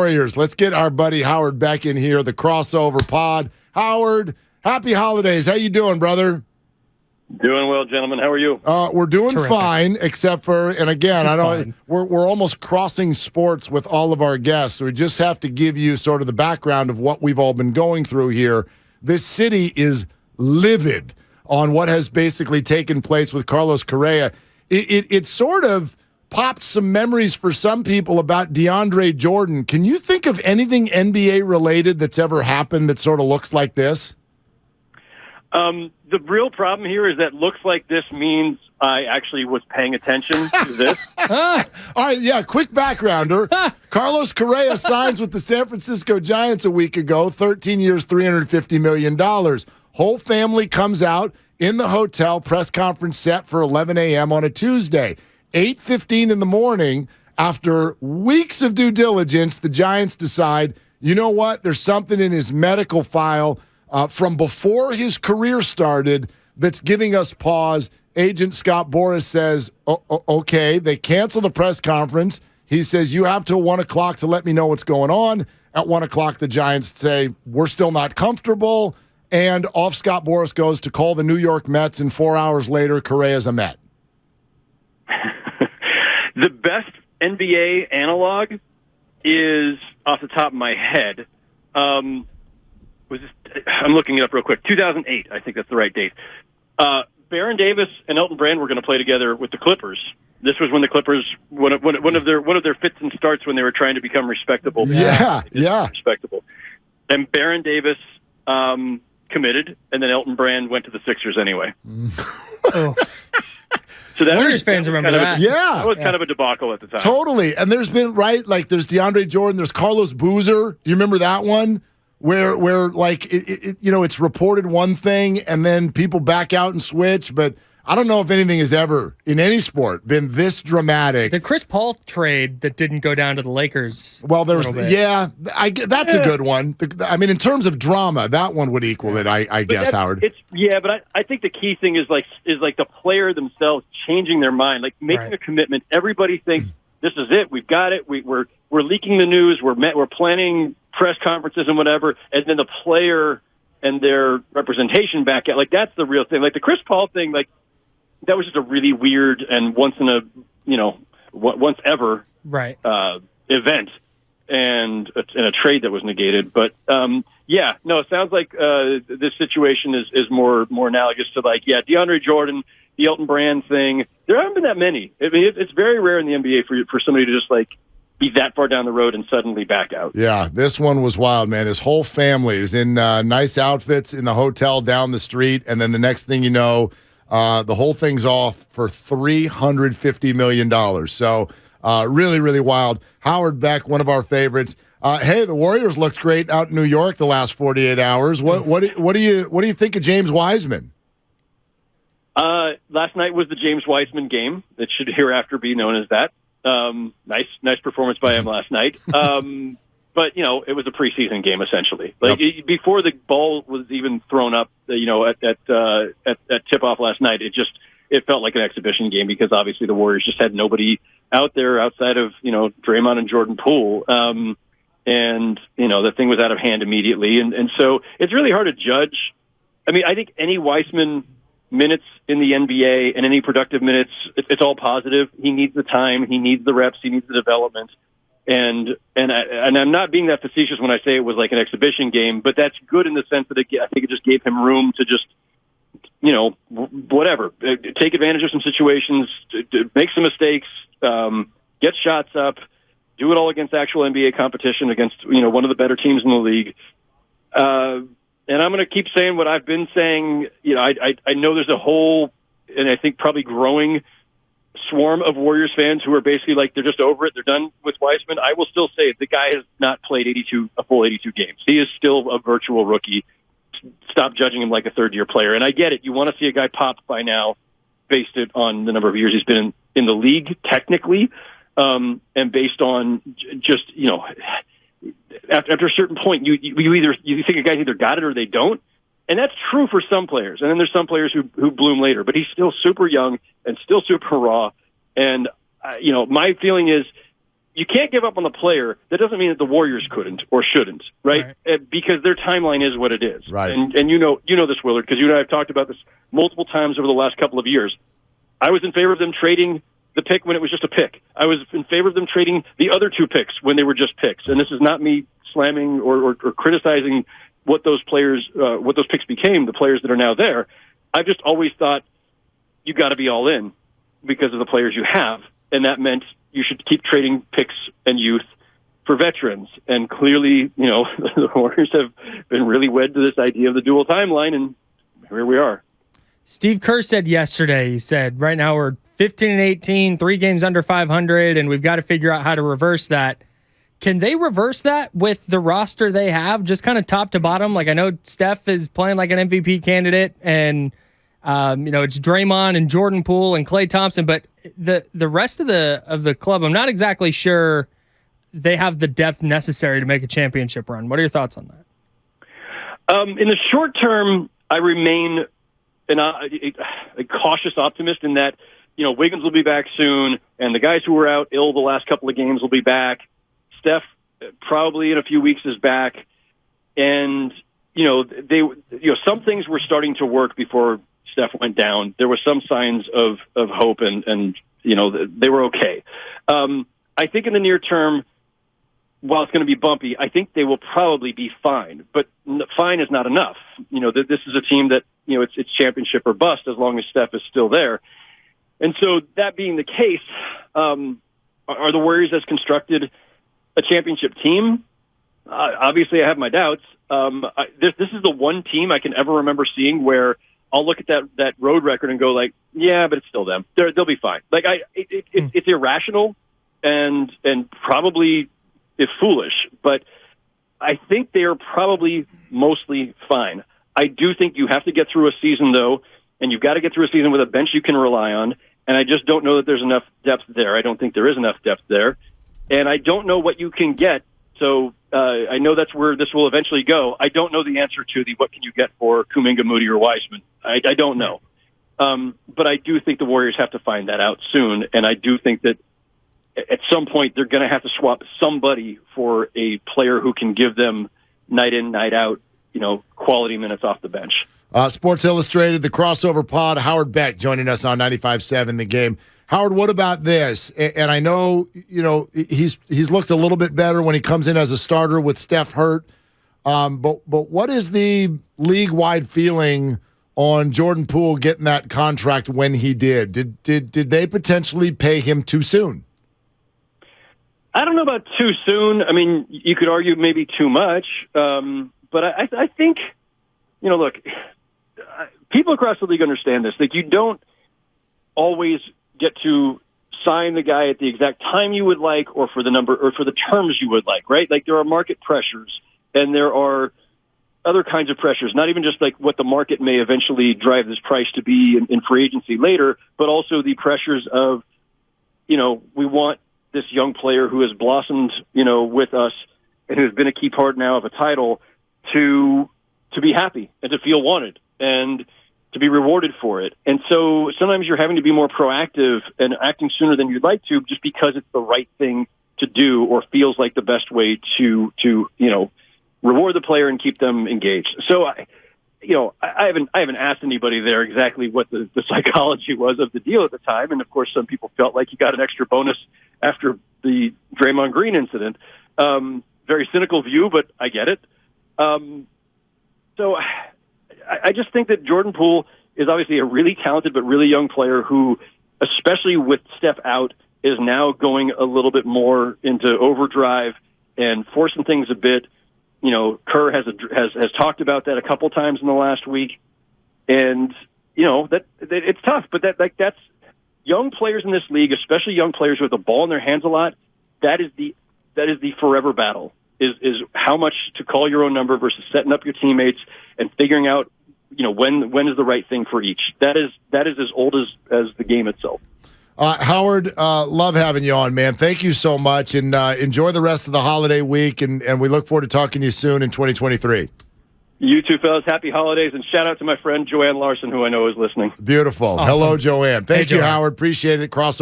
Warriors. Let's get our buddy Howard Beck in here, the crossover pod. Howard, happy holidays. How you doing, brother? Doing well, gentlemen. How are you? We're doing Terrific. fine, except for, and again, I know we're almost crossing sports with all of our guests. So we just have to give you sort of the background of what we've all been going through here. This city is livid on what has basically taken place with Carlos Correa. It sort of popped some memories for some people about DeAndre Jordan. Can you think of anything NBA related that's ever happened that sort of looks like this? The real problem here is that looks like this means I actually was paying attention to this. All right, yeah, quick backgrounder. Carlos Correa signs with the San Francisco Giants a week ago, 13 years, $350 million. Whole family comes out in the hotel, press conference set for 11 a.m. on a Tuesday. 8:15 in the morning, after weeks of due diligence, the Giants decide, you know what, there's something in his medical file from before his career started that's giving us pause. Agent Scott Boras says, okay. They cancel the press conference. He says, you have till 1 o'clock to let me know what's going on. At 1 o'clock, the Giants say, we're still not comfortable. And off Scott Boras goes to call the New York Mets, and 4 hours later, Correa's a Met. The best NBA analog is, off the top of my head, I'm looking it up real quick, 2008, I think that's the right date. Baron Davis and Elton Brand were going to play together with the Clippers. This was when the Clippers, one of their fits and starts when they were trying to become respectable. Yeah. Respectable. And Baron Davis committed, and then Elton Brand went to the Sixers anyway. Oh. So that Warriors fans remember that. Yeah. That was kind of a debacle at the time. Totally. And there's been, right, like there's DeAndre Jordan, there's Carlos Boozer. Do you remember that one? Where like, it's reported one thing and then people back out and switch. But I don't know if anything has ever, in any sport, been this dramatic. The Chris Paul trade that didn't go down to the Lakers. Well, that's a good one. I mean, in terms of drama, that one would equal it, I guess, Howard. But I think the key thing is like the player themselves changing their mind, like making a commitment. Everybody thinks this is it. We've got it. We're leaking the news. We're planning press conferences and whatever, and then the player and their representation back out. Like that's the real thing. Like the Chris Paul thing, like that was just a really weird and once ever event and a trade that was negated. But it sounds like this situation is more analogous to DeAndre Jordan, the Elton Brand thing. There haven't been that many. I mean, it's very rare in the NBA for somebody to just be that far down the road and suddenly back out. Yeah, this one was wild, man. His whole family is in nice outfits in the hotel down the street, and then the next thing you know, the whole thing's off for $350 million. So really, really wild. Howard Beck, one of our favorites. Hey, the Warriors looked great out in New York the last 48 hours. What do you think of James Wiseman? Last night was the James Wiseman game. It should hereafter be known as that. Nice performance by him last night. But it was a preseason game essentially. Before the ball was even thrown up, at tip-off last night, it felt like an exhibition game because obviously the Warriors just had nobody out there outside of Draymond and Jordan Poole, and the thing was out of hand immediately, and so it's really hard to judge. I mean, I think any Wiseman minutes in the NBA and any productive minutes, it's all positive. He needs the time, he needs the reps, he needs the development. And I'm not being that facetious when I say it was like an exhibition game, but that's good in the sense that I think it just gave him room to just, whatever, take advantage of some situations, to make some mistakes, get shots up, do it all against actual NBA competition against, one of the better teams in the league. And I'm going to keep saying what I've been saying. I know there's a whole, and I think probably growing swarm of Warriors fans who are basically like, they're just over it. They're done with Wiseman. I will still say the guy has not played a full 82 games. He is still a virtual rookie. Stop judging him like a third-year player. And I get it. You want to see a guy pop by now based it on the number of years he's been in the league technically, and based on just, after a certain point, you think a guy's either got it or they don't. And that's true for some players. And then there's some players who bloom later, but he's still super young and still super raw. And, my feeling is you can't give up on the player. That doesn't mean that the Warriors couldn't or shouldn't, right? Because their timeline is what it is. Right. And you know this, Willard, because you and I have talked about this multiple times over the last couple of years. I was in favor of them trading the pick when it was just a pick. I was in favor of them trading the other 2 picks when they were just picks. And this is not me slamming or criticizing what those picks became, the players that are now there. I've just always thought you got to be all in because of the players you have. And that meant you should keep trading picks and youth for veterans. And clearly, the Warriors have been really wed to this idea of the dual timeline, and here we are. Steve Kerr said yesterday, he said, right now we're 15-18, 3 games under 500, and we've got to figure out how to reverse that. Can they reverse that with the roster they have, just kind of top to bottom? Like, I know Steph is playing like an MVP candidate, and it's Draymond and Jordan Poole and Klay Thompson, but the rest of the club, I'm not exactly sure they have the depth necessary to make a championship run. What are your thoughts on that? In the short term, I remain a cautious optimist in that, Wiggins will be back soon, and the guys who were out ill the last couple of games will be back. Steph probably in a few weeks is back, and some things were starting to work before Steph went down. There were some signs of hope, and they were okay. I think in the near term, while it's going to be bumpy, I think they will probably be fine. But fine is not enough. This is a team that it's championship or bust as long as Steph is still there. And so that being the case, are the Warriors as constructed a championship team? Obviously, I have my doubts. This is the one team I can ever remember seeing where I'll look at that road record and go like, yeah, but it's still them. They'll be fine. Like it's irrational and probably is foolish, but I think they are probably mostly fine. I do think you have to get through a season though, and you've got to get through a season with a bench you can rely on. And I just don't know that there's enough depth there. I don't think there is enough depth there. And I don't know what you can get. So I know that's where this will eventually go. I don't know the answer to what can you get for Kuminga, Moody, or Wiseman. I don't know. But I do think the Warriors have to find that out soon. And I do think that at some point they're going to have to swap somebody for a player who can give them night in, night out, quality minutes off the bench. Sports Illustrated, the crossover pod, Howard Beck joining us on 95.7 The Game. Howard, what about this? And I know, he's looked a little bit better when he comes in as a starter with Steph hurt. But what is the league-wide feeling on Jordan Poole getting that contract when he did? Did they potentially pay him too soon? I don't know about too soon. I mean, you could argue maybe too much. But I think, look, people across the league understand this. Like, you don't always get to sign the guy at the exact time you would like or for the number or for the terms you would like, right? Like, there are market pressures and there are other kinds of pressures, not even just like what the market may eventually drive this price to be in free agency later, but also the pressures of, we want this young player who has blossomed, with us and who's been a key part now of a title to be happy and to feel wanted and to be rewarded for it. And so sometimes you're having to be more proactive and acting sooner than you'd like to just because it's the right thing to do or feels like the best way to reward the player and keep them engaged. So I haven't asked anybody there exactly what the psychology was of the deal at the time. And of course, some people felt like he got an extra bonus after the Draymond Green incident. Very cynical view, but I get it. So I just think that Jordan Poole is obviously a really talented but really young player who, especially with Steph out, is now going a little bit more into overdrive and forcing things a bit. Kerr has talked about that a couple times in the last week, and that it's tough. But that's young players in this league, especially young players with the ball in their hands a lot. That is the forever battle. Is how much to call your own number versus setting up your teammates and figuring out when is the right thing for each. That is as old as the game itself. Howard, love having you on, man. Thank you so much, and enjoy the rest of the holiday week, and we look forward to talking to you soon in 2023. You too, fellas. Happy holidays, and shout out to my friend Joanne Larson, who I know is listening. Beautiful. Awesome. Hello, Joanne. Thank you, Joanne. Howard. Appreciate it. Crossover.